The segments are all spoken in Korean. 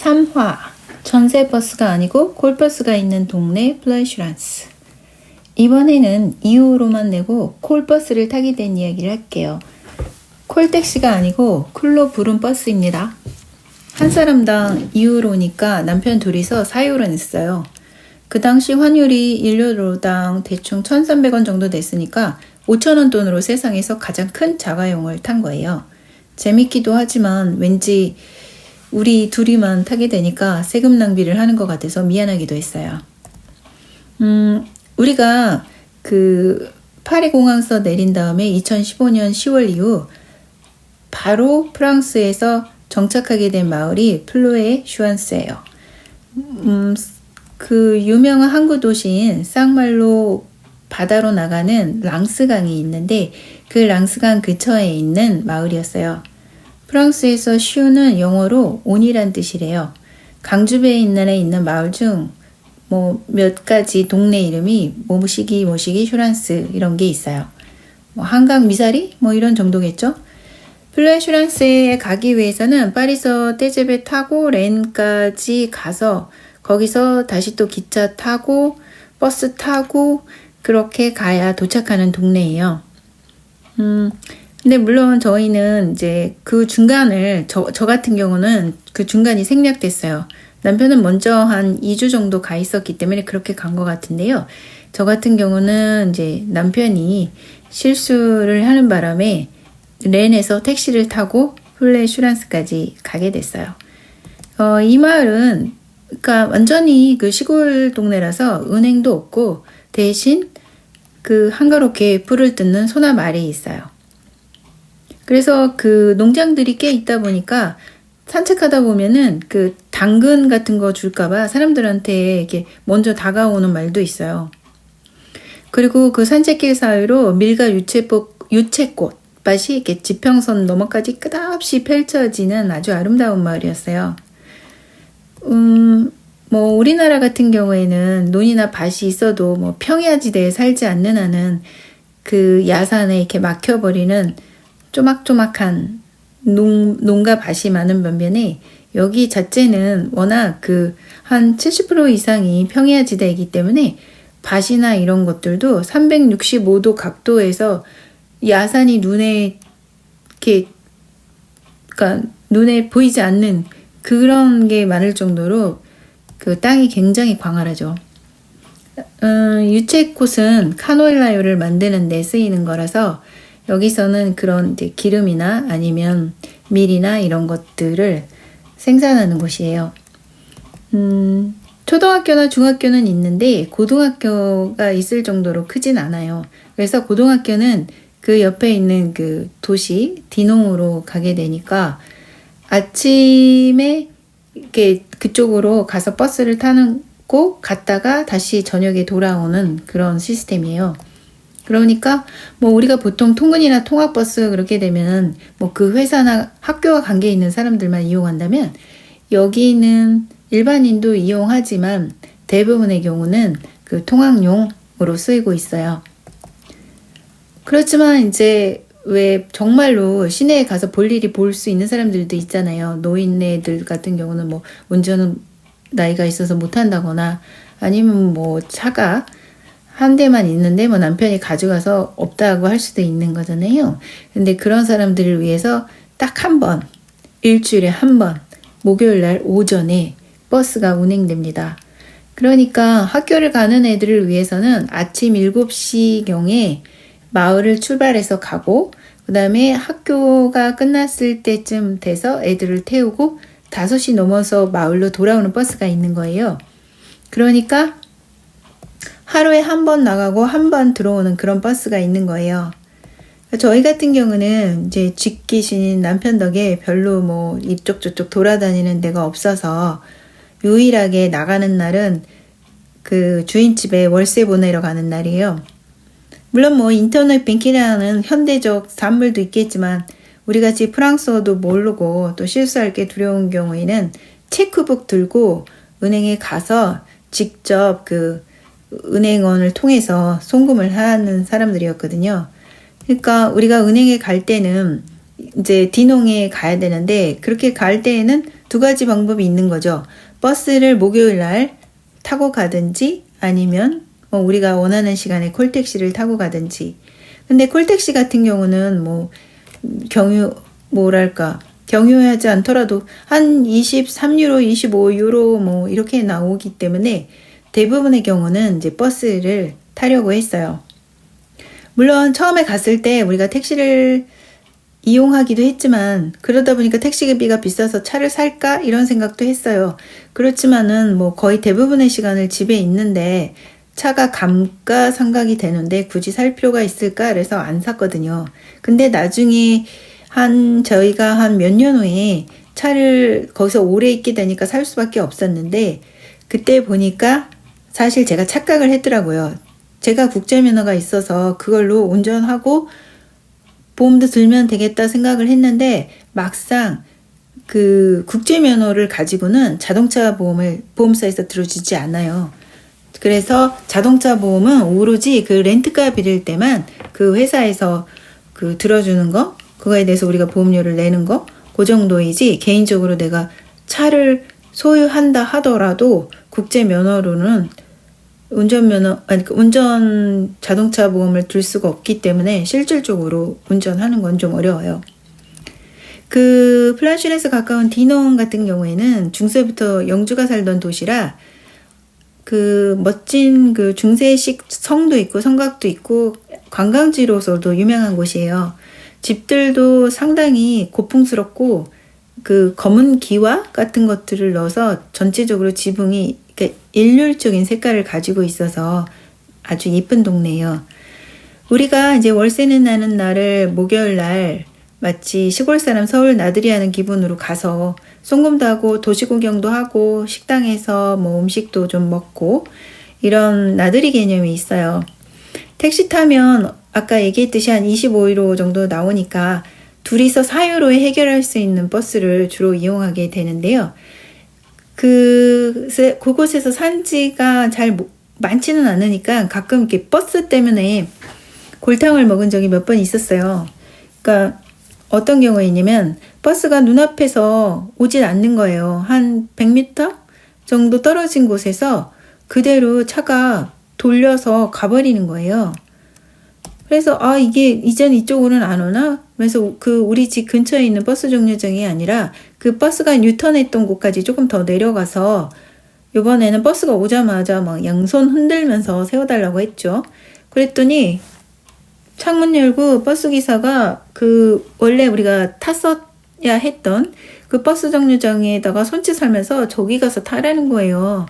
3화 전세버스가 아니고 콜버스가 있는 동네 플러슈란스. 이번에는 2호로만 내고 콜버스를 타게 된 이야기를 할게요. 콜택시가 아니고 쿨로 부른 버스입니다. 한 사람당 2유로니까 남편 둘이서 4유로 냈어요. 그 당시 환율이 1유로당 대충 1,300원 정도 됐으니까 5,000원 돈으로 세상에서 가장 큰 자가용을 탄 거예요. 재밌기도 하지만 왠지 우리 둘이만 타게 되니까 세금 낭비를 하는 것 같아서 미안하기도 했어요. 우리가 그 파리 공항에서 내린 다음에 2015년 10월 이후 바로 프랑스에서 정착하게 된 마을이 플로에슈안스예요. 그 유명한 항구 도시인 쌍말로 바다로 나가는 랑스강이 있는데 그 랑스강 근처에 있는 마을이었어요. 프랑스에서 슈는 영어로 온이란 뜻이래요. 강주베에 있는 마을 중 뭐 몇 가지 동네 이름이 모시기 슈란스 이런 게 있어요. 뭐 한강 미사리 뭐 이런 정도겠죠. 플레슈란스에 가기 위해서는 파리서 떼제베 타고 렌까지 가서 거기서 다시 또 기차 타고 버스 타고 그렇게 가야 도착하는 동네예요. 근데 물론 저희는 이제 그 중간을 저 같은 경우는 그 중간이 생략됐어요. 남편은 먼저 한 2주 정도 가 있었기 때문에 그렇게 간 것 같은데요. 저 같은 경우는 이제 남편이 실수를 하는 바람에 렌에서 택시를 타고 플레슈란스까지 가게 됐어요. 이 마을은 그러니까 완전히 그 시골 동네라서 은행도 없고 대신 그 한가롭게 풀을 뜯는 소나말이 있어요. 그래서 그 농장들이 꽤 있다 보니까 산책하다 보면은 그 당근 같은 거 줄까봐 사람들한테 이렇게 먼저 다가오는 말도 있어요. 그리고 그 산책길 사이로 밀과 유채꽃밭이 이렇게 지평선 너머까지 끝없이 펼쳐지는 아주 아름다운 마을이었어요. 뭐 우리나라 같은 경우에는 논이나 밭이 있어도 뭐 평야지대에 살지 않는 한은 그 야산에 이렇게 막혀버리는 조막조막한 농가 밭이 많은 반면에 여기 자체는 워낙 그 한 70% 이상이 평야지대이기 때문에 밭이나 이런 것들도 365도 각도에서 야산이 눈에 이렇게 그러니까 눈에 보이지 않는 그런 게 많을 정도로 그 땅이 굉장히 광활하죠. 유채꽃은 카놀라유를 만드는 데 쓰이는 거라서 여기서는 그런 이제 기름이나 아니면 밀이나 이런 것들을 생산하는 곳이에요. 초등학교나 중학교는 있는데 고등학교가 있을 정도로 크진 않아요. 그래서 고등학교는 그 옆에 있는 그 도시 디농으로 가게 되니까 아침에 이렇게 그쪽으로 가서 버스를 타고 갔다가 다시 저녁에 돌아오는 그런 시스템이에요. 그러니까 뭐 우리가 보통 통근이나 통학버스 그렇게 되면 뭐 그 회사나 학교와 관계 있는 사람들만 이용한다면 여기는 일반인도 이용하지만 대부분의 경우는 그 통학용으로 쓰이고 있어요. 그렇지만 이제 왜 정말로 시내에 가서 볼 일이 볼 수 있는 사람들도 있잖아요. 노인네들 같은 경우는 뭐 운전은 나이가 있어서 못한다거나 아니면 뭐 차가 한 대만 있는데 뭐 남편이 가져가서 없다고 할 수도 있는 거잖아요. 근데 그런 사람들을 위해서 딱 한 번, 일주일에 한 번, 목요일 날 오전에 버스가 운행됩니다. 그러니까 학교를 가는 애들을 위해서는 아침 7시경에 마을을 출발해서 가고 그 다음에 학교가 끝났을 때쯤 돼서 애들을 태우고 5시 넘어서 마을로 돌아오는 버스가 있는 거예요. 그러니까 하루에 한 번 나가고 한 번 들어오는 그런 버스가 있는 거예요. 저희 같은 경우는 이제 직기신 남편 덕에 별로 뭐 이쪽 저쪽 돌아다니는 데가 없어서 유일하게 나가는 날은 그 주인집에 월세 보내러 가는 날이에요. 물론 뭐 인터넷 뱅킹이라는 현대적 산물도 있겠지만 우리같이 프랑스어도 모르고 또 실수할 게 두려운 경우에는 체크북 들고 은행에 가서 직접 그 은행원을 통해서 송금을 하는 사람들이었거든요. 그러니까 우리가 은행에 갈 때는 이제 디농에 가야 되는데 그렇게 갈 때에는 두 가지 방법이 있는 거죠. 버스를 목요일 날 타고 가든지 아니면 우리가 원하는 시간에 콜택시를 타고 가든지. 근데 콜택시 같은 경우는 경유하지 않더라도 한 23유로, 25유로 이렇게 나오기 때문에 대부분의 경우는 이제 버스를 타려고 했어요. 물론 처음에 갔을 때 우리가 택시를 이용하기도 했지만 그러다 보니까 택시비가 비싸서 차를 살까 이런 생각도 했어요. 그렇지만은 거의 대부분의 시간을 집에 있는데 차가 감가상각이 되는데 굳이 살 필요가 있을까 그래서 안 샀거든요. 근데 나중에 저희가 한 몇 년 후에 차를 거기서 오래 있게 되니까 살 수밖에 없었는데 그때 보니까 사실 제가 착각을 했더라고요. 제가 국제면허가 있어서 그걸로 운전하고 보험도 들면 되겠다 생각을 했는데 막상 그 국제면허를 가지고는 자동차 보험을 보험사에서 들어주지 않아요. 그래서 자동차 보험은 오로지 그 렌트카 빌릴 때만 그 회사에서 그 들어주는 거, 그거에 대해서 우리가 보험료를 내는 거, 그 정도이지 개인적으로 내가 차를 소유한다 하더라도 국제면허로는 운전 자동차 보험을 들 수가 없기 때문에 실질적으로 운전하는 건 좀 어려워요. 그 플란슈렌스 가까운 디논 같은 경우에는 중세부터 영주가 살던 도시라 그 멋진 그 중세식 성도 있고 성곽도 있고 관광지로서도 유명한 곳이에요. 집들도 상당히 고풍스럽고 그 검은 기와 같은 것들을 넣어서 전체적으로 지붕이 일률적인 색깔을 가지고 있어서 아주 예쁜 동네예요. 우리가 이제 월세 나는 날을 목요일 날 마치 시골 사람 서울 나들이 하는 기분으로 가서 송금도 하고 도시 구경도 하고 식당에서 음식도 좀 먹고 이런 나들이 개념이 있어요. 택시 타면 아까 얘기했듯이 한 25유로 정도 나오니까 둘이서 4유로에 해결할 수 있는 버스를 주로 이용하게 되는데요. 그곳에서 산 지가 잘 많지는 않으니까 가끔 이렇게 버스 때문에 골탕을 먹은 적이 몇 번 있었어요. 그러니까 어떤 경우이냐면 버스가 눈앞에서 오질 않는 거예요. 한 100m 정도 떨어진 곳에서 그대로 차가 돌려서 가버리는 거예요. 그래서 이게 이젠 이쪽으로는 안 오나? 그래서 우리 집 근처에 있는 버스 정류장이 아니라 그 버스가 유턴했던 곳까지 조금 더 내려가서 이번에는 버스가 오자마자 막 양손 흔들면서 세워달라고 했죠. 그랬더니 창문 열고 버스 기사가 원래 우리가 탔어야 했던 그 버스 정류장에다가 손짓 하면서 저기 가서 타라는 거예요.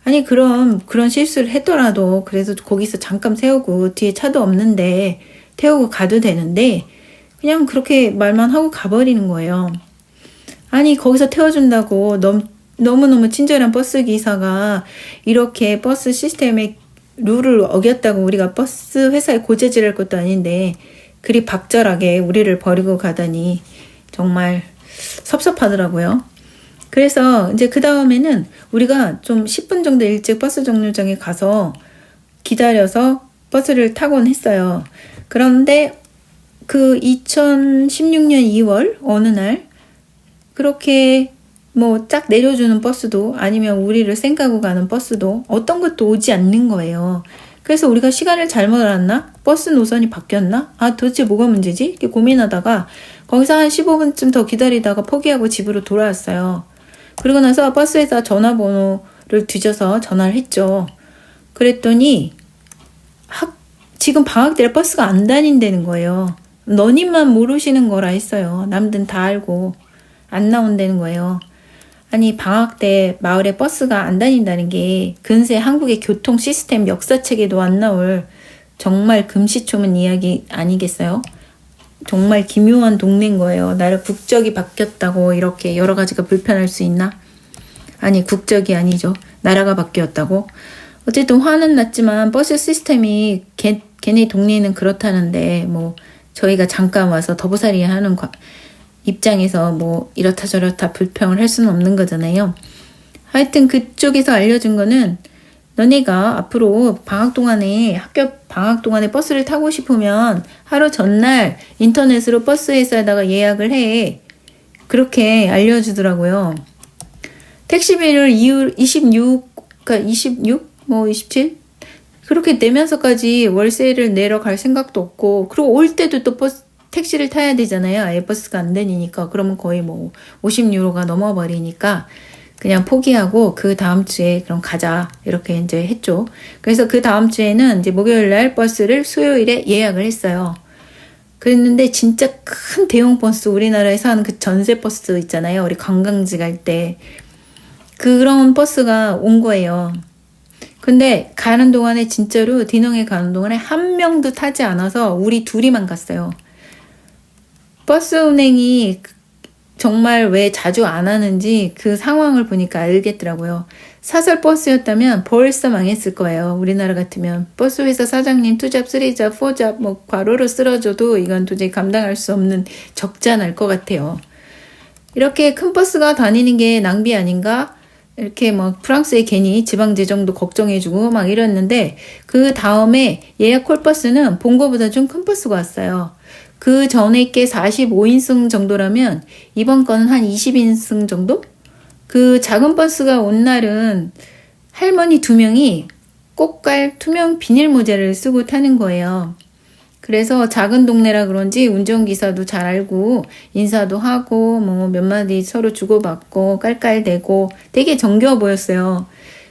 아니 그럼 그런 실수를 했더라도 그래서 거기서 잠깐 세우고 뒤에 차도 없는데 태우고 가도 되는데 그냥 그렇게 말만 하고 가버리는 거예요. 아니 거기서 태워준다고 너무너무 친절한 버스 기사가 이렇게 버스 시스템의 룰을 어겼다고 우리가 버스 회사에 고재질할 것도 아닌데 그리 박절하게 우리를 버리고 가다니 정말 섭섭하더라고요. 그래서 이제 그 다음에는 우리가 좀 10분 정도 일찍 버스 정류장에 가서 기다려서 버스를 타곤 했어요. 그런데 그 2016년 2월 어느 날 그렇게 쫙 내려주는 버스도 아니면 우리를 쌩까고 가는 버스도 어떤 것도 오지 않는 거예요. 그래서 우리가 시간을 잘못 알았나? 버스 노선이 바뀌었나? 도대체 뭐가 문제지? 이렇게 고민하다가 거기서 한 15분쯤 더 기다리다가 포기하고 집으로 돌아왔어요. 그리고 나서 버스에서 전화번호를 뒤져서 전화를 했죠. 그랬더니 지금 방학 때라 버스가 안 다닌다는 거예요. 너님만 모르시는 거라 했어요. 남들은 다 알고 안 나온다는 거예요. 아니 방학 때 마을에 버스가 안 다닌다는 게 근세 한국의 교통 시스템 역사책에도 안 나올 정말 금시초문 이야기 아니겠어요? 정말 기묘한 동네인 거예요. 나라 국적이 바뀌었다고 이렇게 여러 가지가 불편할 수 있나? 아니 국적이 아니죠. 나라가 바뀌었다고. 어쨌든 화는 났지만 버스 시스템이 걔네 동네는 그렇다는데 저희가 잠깐 와서 더부살이 하는 입장에서 이렇다 저렇다 불평을 할 수는 없는 거잖아요. 하여튼 그쪽에서 알려준 거는 너네가 앞으로 학교 방학 동안에 버스를 타고 싶으면 하루 전날 인터넷으로 버스 회사에다가 예약을 해. 그렇게 알려주더라고요. 택시비를 26, 뭐 27? 그렇게 내면서까지 월세를 내러 갈 생각도 없고, 그리고 올 때도 또 택시를 타야 되잖아요. 아예 버스가 안 다니니까. 그러면 거의 뭐 50유로가 넘어버리니까 그냥 포기하고 그 다음 주에 그럼 가자. 이렇게 이제 했죠. 그래서 그 다음 주에는 이제 목요일 날 버스를 수요일에 예약을 했어요. 그랬는데 진짜 큰 대형 버스, 우리나라에서 하는 그 전세 버스 있잖아요. 우리 관광지 갈 때. 그런 버스가 온 거예요. 근데 가는 동안에 진짜로 디농에 가는 동안에 한 명도 타지 않아서 우리 둘이만 갔어요. 버스 운행이 정말 왜 자주 안 하는지 그 상황을 보니까 알겠더라고요. 사설 버스였다면 벌써 망했을 거예요. 우리나라 같으면. 버스 회사 사장님 2잡, 3잡, 4잡 뭐 과로로 쓰러져도 이건 도저히 감당할 수 없는 적자 날 것 같아요. 이렇게 큰 버스가 다니는 게 낭비 아닌가? 이렇게 막 프랑스에 괜히 지방 재정도 걱정해주고 막 이랬는데, 그 다음에 예약 콜버스는 본 거보다 좀 큰 버스가 왔어요. 그 전에 게 45인승 정도라면 이번 거는 한 20인승 정도? 그 작은 버스가 온 날은 할머니 2명이 꽃갈 투명 비닐 모자를 쓰고 타는 거예요. 그래서 작은 동네라 그런지 운전기사도 잘 알고 인사도 하고 뭐 몇 마디 서로 주고받고 깔깔대고 되게 정겨워 보였어요.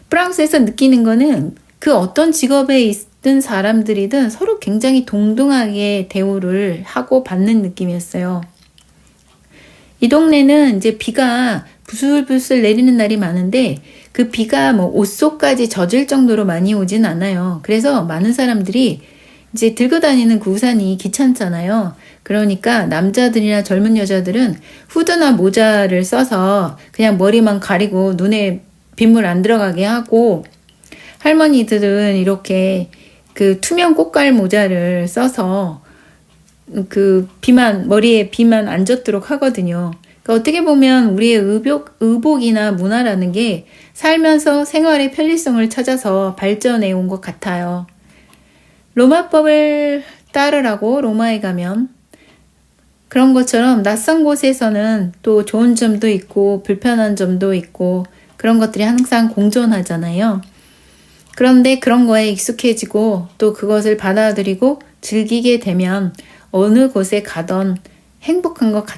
프랑스에서 느끼는 거는 그 어떤 직업에 있든 사람들이든 서로 굉장히 동등하게 대우를 하고 받는 느낌이었어요. 이 동네는 이제 비가 부슬부슬 내리는 날이 많은데 그 비가 뭐 옷 속까지 젖을 정도로 많이 오진 않아요. 그래서 많은 사람들이 이제 들고 다니는 그 우산이 귀찮잖아요. 그러니까 남자들이나 젊은 여자들은 후드나 모자를 써서 그냥 머리만 가리고 눈에 빗물 안 들어가게 하고, 할머니들은 이렇게 그 투명 꽃갈 모자를 써서 그 머리에 비만 안 젖도록 하거든요. 그러니까 어떻게 보면 우리의 의복이나 문화라는 게 살면서 생활의 편리성을 찾아서 발전해 온 것 같아요. 로마법을 따르라고 로마에 가면 그런 것처럼 낯선 곳에서는 또 좋은 점도 있고 불편한 점도 있고 그런 것들이 항상 공존하잖아요. 그런데 그런 거에 익숙해지고 또 그것을 받아들이고 즐기게 되면 어느 곳에 가던 행복한 것 같아요.